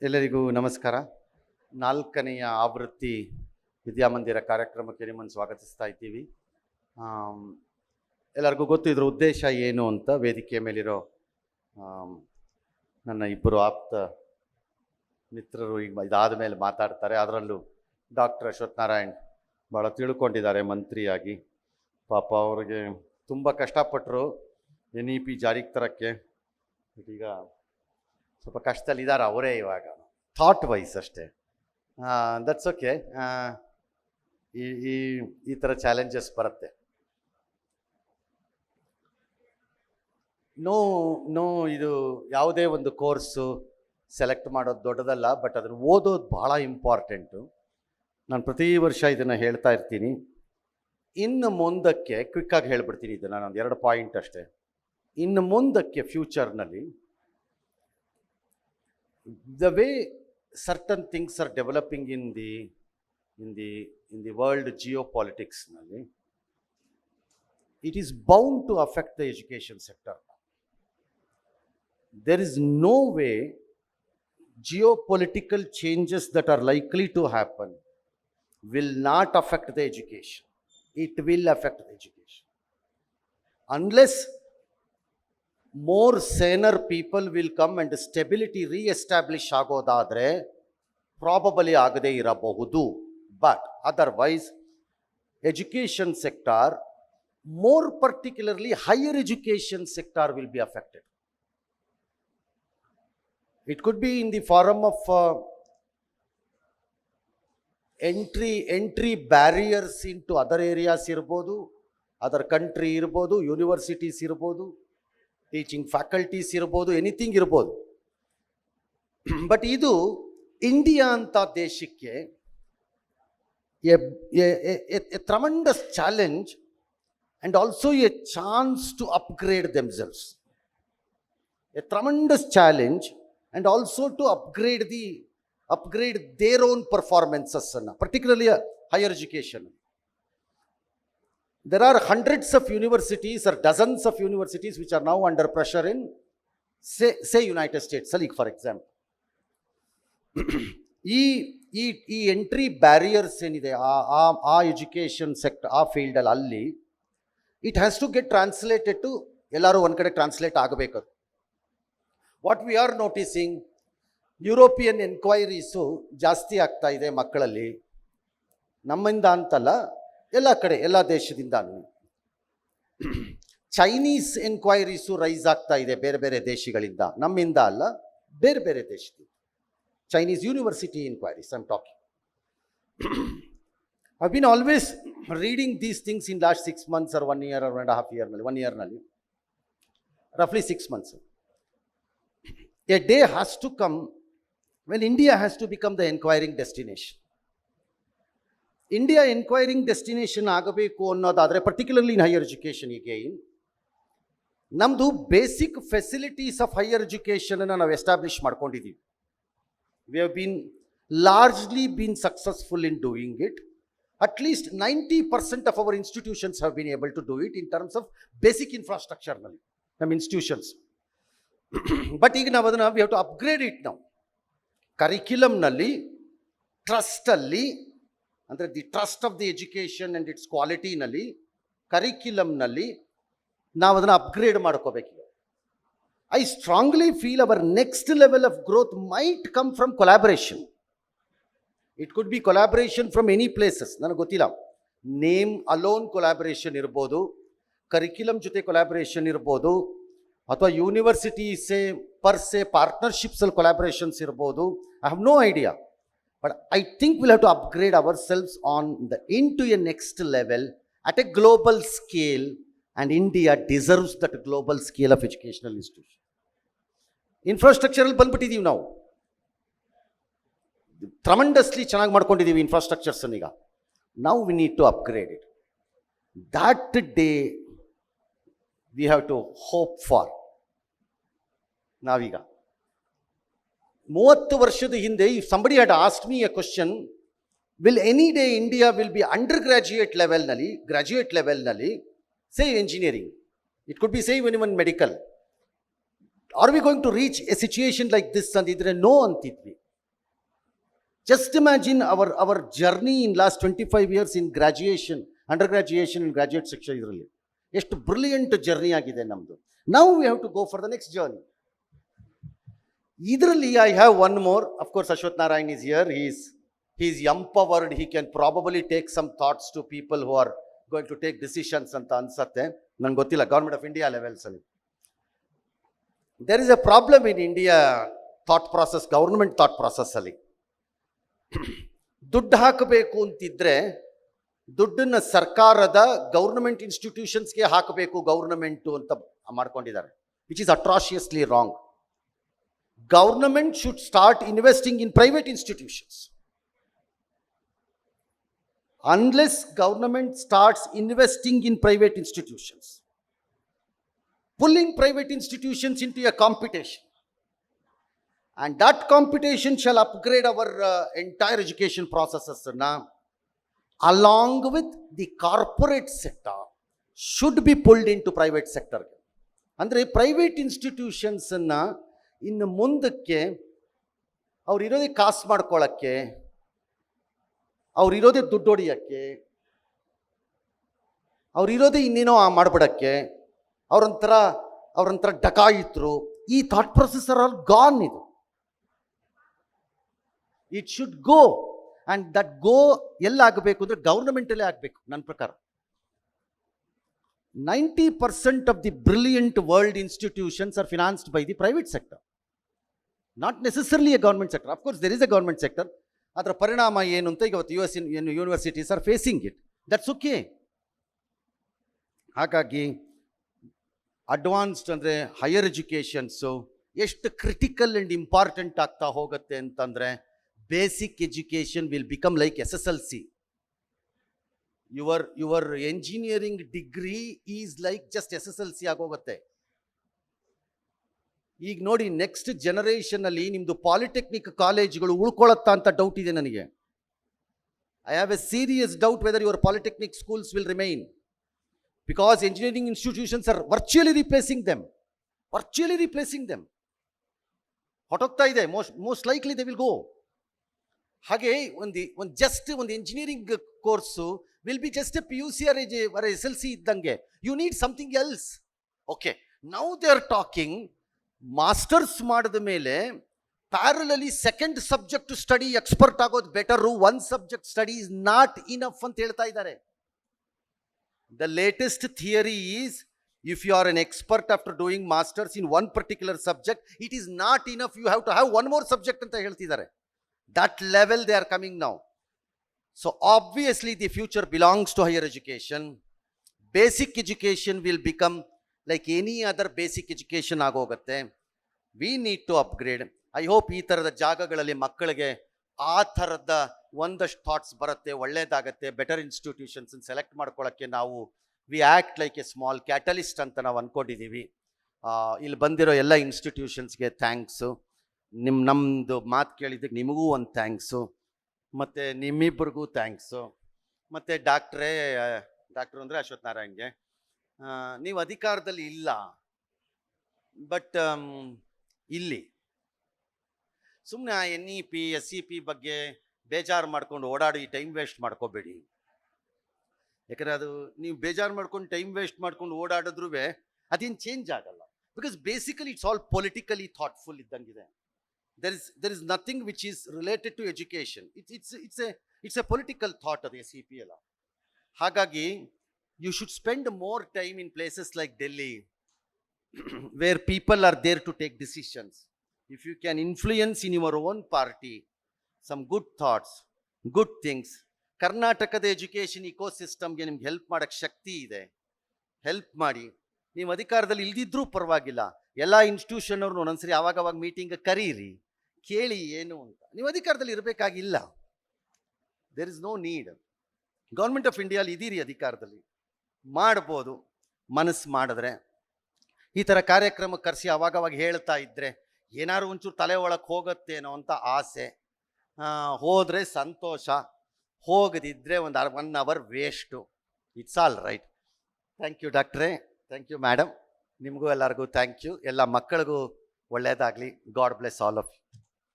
ಎಲ್ಲರಿಗೂ ನಮಸ್ಕಾರ. 4ನೆಯ ಆವೃತ್ತಿ ವಿದ್ಯಾಮಂದಿರ ಕಾರ್ಯಕ್ರಮಕ್ಕೆ ನಿಮ್ಮನ್ನು ಸ್ವಾಗತಿಸ್ತಾ ಇದ್ದೀವಿ. ಎಲ್ಲರಿಗೂ ಗೊತ್ತು ಇದರ ಉದ್ದೇಶ ಏನು ಅಂತ. ವೇದಿಕೆಯ ಮೇಲಿರೋ ನನ್ನ ಇಬ್ಬರು ಆಪ್ತ ಮಿತ್ರರು ಈಗ ಇದಾದ ಮೇಲೆ ಮಾತಾಡ್ತಾರೆ. ಅದರಲ್ಲೂ ಡಾಕ್ಟರ್ ಅಶ್ವಥ್ ನಾರಾಯಣ್ ಭಾಳ ತಿಳ್ಕೊಂಡಿದ್ದಾರೆ ಮಂತ್ರಿಯಾಗಿ. ಪಾಪ ಅವ್ರಿಗೆ ತುಂಬ ಕಷ್ಟಪಟ್ಟರು NEP ಜಾರಿಗೆ ತರೋಕ್ಕೆ. ಈಗ ಸ್ವಲ್ಪ ಕಷ್ಟದಲ್ಲಿದ್ದಾರೆ ಅವರೇ ಇವಾಗ, ಥಾಟ್ ವೈಸ್ ಅಷ್ಟೇ. That's okay. ಈ ಥರ ಚಾಲೆಂಜಸ್ ಬರುತ್ತೆ. ಇದು ಯಾವುದೇ ಒಂದು ಕೋರ್ಸು ಸೆಲೆಕ್ಟ್ ಮಾಡೋದು ದೊಡ್ಡದಲ್ಲ, ಬಟ್ ಅದನ್ನು ಓದೋದು ಭಾಳ ಇಂಪಾರ್ಟೆಂಟು. ನಾನು ಪ್ರತಿ ವರ್ಷ ಇದನ್ನು ಹೇಳ್ತಾ ಇರ್ತೀನಿ. ಇನ್ನು ಮುಂದಕ್ಕೆ ಕ್ವಿಕ್ಕಾಗಿ ಹೇಳ್ಬಿಡ್ತೀನಿ ಇದು, ನಾನೊಂದು 2 ಪಾಯಿಂಟ್ ಅಷ್ಟೇ. ಇನ್ನು ಮುಂದಕ್ಕೆ ಫ್ಯೂಚರ್ನಲ್ಲಿ the way certain things are developing in the world geopolitics nalli, it is bound to affect the education sector. There is no way geopolitical changes that are likely to happen will not affect the education. It will affect the education unless more saner people will come and stability re-establish ಆಗೋದಾದರೆ probably ಆಗದೇ ಇರಬಹುದು. But otherwise education sector, more particularly higher education sector, will be affected. It could be in the form of entry barriers into other areas ಇರ್ಬೋದು, other country ಇರ್ಬೋದು, universities ಇರ್ಬೋದು, teaching faculties ಇರ್ಬೋದು, anything ಇರ್ಬೋದು. But ಇದು India ಅಂತ ದೇಶಕ್ಕೆ a tremendous challenge and also a chance to upgrade themselves. A tremendous challenge and also to upgrade their own ಪರ್ಫಾರ್ಮೆನ್ಸಸ್ಸನ್ನು, particularly higher education. There are hundreds of universities or dozens of universities which are now under pressure in say United States, for example. ಈ entry barriers ಏನಿದೆ ಆ education sector, ಆ ಫೀಲ್ಡಲ್ಲಿ, ಅಲ್ಲಿ it has to get translated to ಎಲ್ಲರೂ ಒಂದು ಕಡೆ translate ಆಗಬೇಕು. What we are noticing, European enquiries ಜಾಸ್ತಿ ಆಗ್ತಾ ಇದೆ ಮಕ್ಕಳಲ್ಲಿ. ನಮ್ಮಿಂದ ಅಂತಲ್ಲ, ಎಲ್ಲ ಕಡೆ, ಎಲ್ಲ ದೇಶದಿಂದಲೂ. ಚೈನೀಸ್ ಎನ್ಕ್ವೈರೀಸು ರೈಸ್ ಆಗ್ತಾ ಇದೆ ಬೇರೆ ಬೇರೆ ದೇಶಗಳಿಂದ, ನಮ್ಮಿಂದ ಅಲ್ಲ, ಬೇರೆ ಬೇರೆ ದೇಶದಿಂದ. Chinese university enquiries I am talking. I been always reading these things in last 6 months or 1 year or 1.5 year, 1 yearನಲ್ಲಿ, roughly 6 months. A day has to come when India has to become the enquiring destination. India enquiring destination ಆಗಬೇಕು ಅನ್ನೋದಾದರೆ, particularly in higher education, ಈಗೇನ್ ನಮ್ಮದು basic facilities of higher ಎಜುಕೇಷನನ್ನು ನಾವು establish ಮಾಡ್ಕೊಂಡಿದ್ದೀವಿ. We have largely been successful in doing it. At least 90% of our institutions have been able to do it in terms of basic ಇನ್ಫ್ರಾಸ್ಟ್ರಕ್ಚರ್ನಲ್ಲಿ, ನಮ್ಮ institutions. But ಈಗ ನಾವು ಅದನ್ನು we have to upgrade it. ನಾವು ಕರಿಕ್ಯುಲಮ್ನಲ್ಲಿ, ಟ್ರಸ್ಟಲ್ಲಿ, ಅಂದರೆ the trust of the education and its ಕ್ವಾಲಿಟಿನಲ್ಲಿ, ಕರಿಕ್ಯುಲಮ್ನಲ್ಲಿ ನಾವು ಅದನ್ನು ಅಪ್ಗ್ರೇಡ್ ಮಾಡ್ಕೋಬೇಕಿದೆ. I strongly feel our next level of growth might come from collaboration. It could be collaboration from any places, ನನಗೆ ಗೊತ್ತಿಲ್ಲ. Name alone collaboration ಇರ್ಬೋದು, ಕರಿಕ್ಯುಲಮ್ ಜೊತೆ collaboration ಇರ್ಬೋದು, ಅಥವಾ ಯೂನಿವರ್ಸಿಟೀಸೇ ಪರ್ಸೆ ಪಾರ್ಟ್ನರ್ಶಿಪ್ಸಲ್ಲಿ ಕೊಲಾಬ್ರೇಷನ್ಸ್ ಇರ್ಬೋದು. I have no idea. But I think we'll have to upgrade ourselves into a next level at a global scale, and India deserves that global scale of educational institution. Infrastructural ಬಂದ್ಬಿಟ್ಟಿದ್ದೀವಿ ನಾವು, ಟ್ರಮೆಂಡಸ್ಲಿ ಚೆನ್ನಾಗಿ ಮಾಡ್ಕೊಂಡಿದ್ದೀವಿ infrastructures. ಈಗ now we need to upgrade it. That day we have to hope for. ನಾವೀಗ 30 ವರ್ಷದ ಹಿಂದೆ, if somebody had asked me a question, will any day India will be undergraduate levelನಲ್ಲಿ, graduate levelನಲ್ಲಿ, say engineering, it could be say even medical, are we going to reach a situation like this ಅಂದಿದ್ರೆ no ಅಂತಿದ್ವಿ. Just imagine our journey in last 25 years in graduation, undergraduation and graduate section ಇದರಲ್ಲಿ ಎಷ್ಟು brilliant journey ಆಗಿದೆ ನಮ್ಮದು. Now we have to go for the next journey. ಇದರಲ್ಲಿ I have one more. Of course, Ashwath Narayan is here. He is empowered. He can probably take some thoughts to people who are going to take decisions ಅಂತ ಅನ್ಸತ್ತೆ. ನಂಗೆ ಗೊತ್ತಿಲ್ಲ government of India levels ಅಲ್ಲಿ. There is a problem in India thought process, government thought process ಅಲ್ಲಿ. ದುಡ್ಡು ಹಾಕಬೇಕು ಅಂತಿದ್ರೆ ದುಡ್ಡನ್ನ ಸರ್ಕಾರದ ಗೌರ್ಮೆಂಟ್ ಇನ್ಸ್ಟಿಟ್ಯೂಷನ್ಸ್ಗೆ ಹಾಕಬೇಕು ಗೌರ್ಮೆಂಟು ಅಂತ ಮಾಡ್ಕೊಂಡಿದ್ದಾರೆ, which is atrociously wrong. Government should start investing in private institutions. Unless government starts investing in private institutions, pulling private institutions into a competition, and that competition shall upgrade our entire education processes now, along with the corporate sector should be pulled into private sector. ಅಂದರೆ private ಇನ್ಸ್ಟಿಟ್ಯೂಷನ್ಸನ್ನು ಇನ್ನು ಮುಂದಕ್ಕೆ ಅವ್ರು ಇರೋದೇ ಕಾಸು ಮಾಡ್ಕೊಳ್ಳೋಕ್ಕೆ, ಅವ್ರಿರೋದೇ ದುಡ್ಡು ಹೊಡಿಯೋಕ್ಕೆ, ಅವ್ರಿರೋದೇ ಇನ್ನೇನೋ ಮಾಡಿಬಿಡೋಕ್ಕೆ, ಅವ್ರಂತರ ಡಕಾಯಿತರು. ಈ thought process are all gone. ಇದು it should go, and that go ಎಲ್ಲಾಗಬೇಕು ಅಂದರೆ ಗೌರ್ಮೆಂಟಲ್ಲೇ ಆಗಬೇಕು. ನನ್ನ ಪ್ರಕಾರ 90% of the brilliant world institutions are financed by the private sector, not necessarily a government sector. Of course there is a government sector. ಅದರ ಪರಿಣಾಮ ಏನು ಅಂತ ಇವತ್ತು universities are facing it. That's okay. ಹಾಗಾಗಿ ಅಡ್ವಾನ್ಸ್ಡ್ ಅಂದರೆ ಹೈಯರ್ ಎಜುಕೇಷನ್ಸು ಎಷ್ಟು critical and important ಆಗ್ತಾ ಹೋಗುತ್ತೆ ಅಂತಂದರೆ, basic education will become like SSLC. Your engineering degree is like just SSLC ಆಗೋಗುತ್ತೆ. ಈಗ ನೋಡಿ, ನೆಕ್ಸ್ಟ್ ಜನರೇಷನಲ್ಲಿ ನಿಮ್ಮದು ಪಾಲಿಟೆಕ್ನಿಕ್ ಕಾಲೇಜ್ಗಳು ಉಳ್ಕೊಳ್ಳುತ್ತಾ ಅಂತ ಡೌಟ್ ಇದೆ ನನಗೆ. I have a serious doubt whether your polytechnic schools will remain, because engineering institutions are virtually replacing them. ಹೊಟ್ಟೋಗ್ತಾ ಇದೆ. Most likely they will go. ಹಾಗೆ ಒಂದು engineering course will be just a PUC or SLC ಇದ್ದಂಗೆ. You need something else. Okay, now they are talking masters ಮಾಡಿದ ಮೇಲೆ parallelly second subject study expert ಆಗೋದು better, one subject study is not enough ಅಂತ ಹೇಳ್ತಾ ಇದ್ದಾರೆ. The latest theory is, if you are an expert after doing masters in one particular subject, it is not enough, you have to have one more subject ಅಂತ ಹೇಳ್ತಿದ್ದಾರೆ. That level they are coming now. So obviously the future belongs to higher education. Basic education will become like any other basic education ಆಗೋಗುತ್ತೆ. We need to upgrade. I hope ಈ ಥರದ ಜಾಗಗಳಲ್ಲಿ ಮಕ್ಕಳಿಗೆ ಆ ಥರದ ಒಂದಷ್ಟು ಥಾಟ್ಸ್ ಬರುತ್ತೆ, ಒಳ್ಳೇದಾಗತ್ತೆ. ಬೆಟರ್ ಇನ್ಸ್ಟಿಟ್ಯೂಷನ್ಸ್ ಸೆಲೆಕ್ಟ್ ಮಾಡ್ಕೊಳ್ಳೋಕ್ಕೆ ನಾವು we act like a small catalyst ಅಂತ ನಾವು ಅಂದ್ಕೊಂಡಿದ್ದೀವಿ. ಇಲ್ಲಿ ಬಂದಿರೋ ಎಲ್ಲ ಇನ್ಸ್ಟಿಟ್ಯೂಷನ್ಸ್ಗೆ ಥ್ಯಾಂಕ್ಸು. ನಮ್ಮದು ಮಾತು ಕೇಳಿದ್ದಕ್ಕೆ ನಿಮಗೂ ಒಂದು ಥ್ಯಾಂಕ್ಸು, ಮತ್ತು ನಿಮ್ಮಿಬ್ಬರಿಗೂ ಥ್ಯಾಂಕ್ಸು. ಮತ್ತು ಡಾಕ್ಟ್ರು ಅಂದರೆ ಅಶ್ವಥ್ ನಾರಾಯಣ್ಗೆ, ನೀವು ಅಧಿಕಾರದಲ್ಲಿ ಇಲ್ಲ, ಬಟ್ ಇಲ್ಲಿ ಸುಮ್ಮನೆ NEP SEP ಬಗ್ಗೆ ಬೇಜಾರು ಮಾಡ್ಕೊಂಡು ಓಡಾಡಿ ಟೈಮ್ ವೇಸ್ಟ್ ಮಾಡ್ಕೋಬೇಡಿ. ಯಾಕಂದರೆ ಅದು ನೀವು ಬೇಜಾರು ಮಾಡ್ಕೊಂಡು ಟೈಮ್ ವೇಸ್ಟ್ ಮಾಡ್ಕೊಂಡು ಓಡಾಡಿದ್ರೂ ಅದೇನು ಚೇಂಜ್ ಆಗಲ್ಲ. Because basically it's all politically thoughtful ಇದ್ದಂಗಿದೆ. there is nothing which is related to education. It's a political thought of the SEP ಎಲ್ಲ. ಹಾಗಾಗಿ you should spend more time in places like Delhi where people are there to take decisions. If you can influence in your own party some good thoughts, good things, ಕರ್ನಾಟಕದ education ಇಕೋಸಿಸ್ಟಮ್ಗೆ ನಿಮ್ಗೆ help ಮಾಡೋಕ್ಕೆ ಶಕ್ತಿ ಇದೆ, help ಮಾಡಿ. ನೀವು ಅಧಿಕಾರದಲ್ಲಿ ಇಲ್ದಿದ್ರೂ ಪರವಾಗಿಲ್ಲ, ಎಲ್ಲ ಇನ್ಸ್ಟಿಟ್ಯೂಷನ್ ಅವ್ರನ್ನ ಒಂದೊಂದ್ಸರಿ ಆವಾಗವಾಗ ಮೀಟಿಂಗ್ ಕರೀರಿ, ಕೇಳಿ ಏನು ಅಂತ. ನೀವು ಅಧಿಕಾರದಲ್ಲಿ ಇರಬೇಕಾಗಿಲ್ಲ. There is no need. Government of ಇಂಡಿಯಾಲಿ ಇದೀರಿ, ಅಧಿಕಾರದಲ್ಲಿ ಮಾಡ್ಬೋದು ಮನಸ್ಸು ಮಾಡಿದ್ರೆ. ಈ ಥರ ಕಾರ್ಯಕ್ರಮ ಕರೆಸಿ ಆವಾಗವಾಗ ಹೇಳ್ತಾ ಇದ್ದರೆ ಏನಾದ್ರು ಒಂಚೂರು ತಲೆ ಒಳಗೆ ಹೋಗುತ್ತೇನೋ ಅಂತ ಆಸೆ. ಹೋದರೆ ಸಂತೋಷ, ಹೋಗದಿದ್ದರೆ ಒಂದು 1 hour waste. It's all right. Thank you ಡಾಕ್ಟ್ರೇ, ಥ್ಯಾಂಕ್ ಯು ಮೇಡಮ್, ನಿಮಗೂ ಎಲ್ಲರಿಗೂ ಥ್ಯಾಂಕ್ ಯು. ಎಲ್ಲ ಮಕ್ಕಳಿಗೂ ಒಳ್ಳೆಯದಾಗಲಿ. God bless all of you.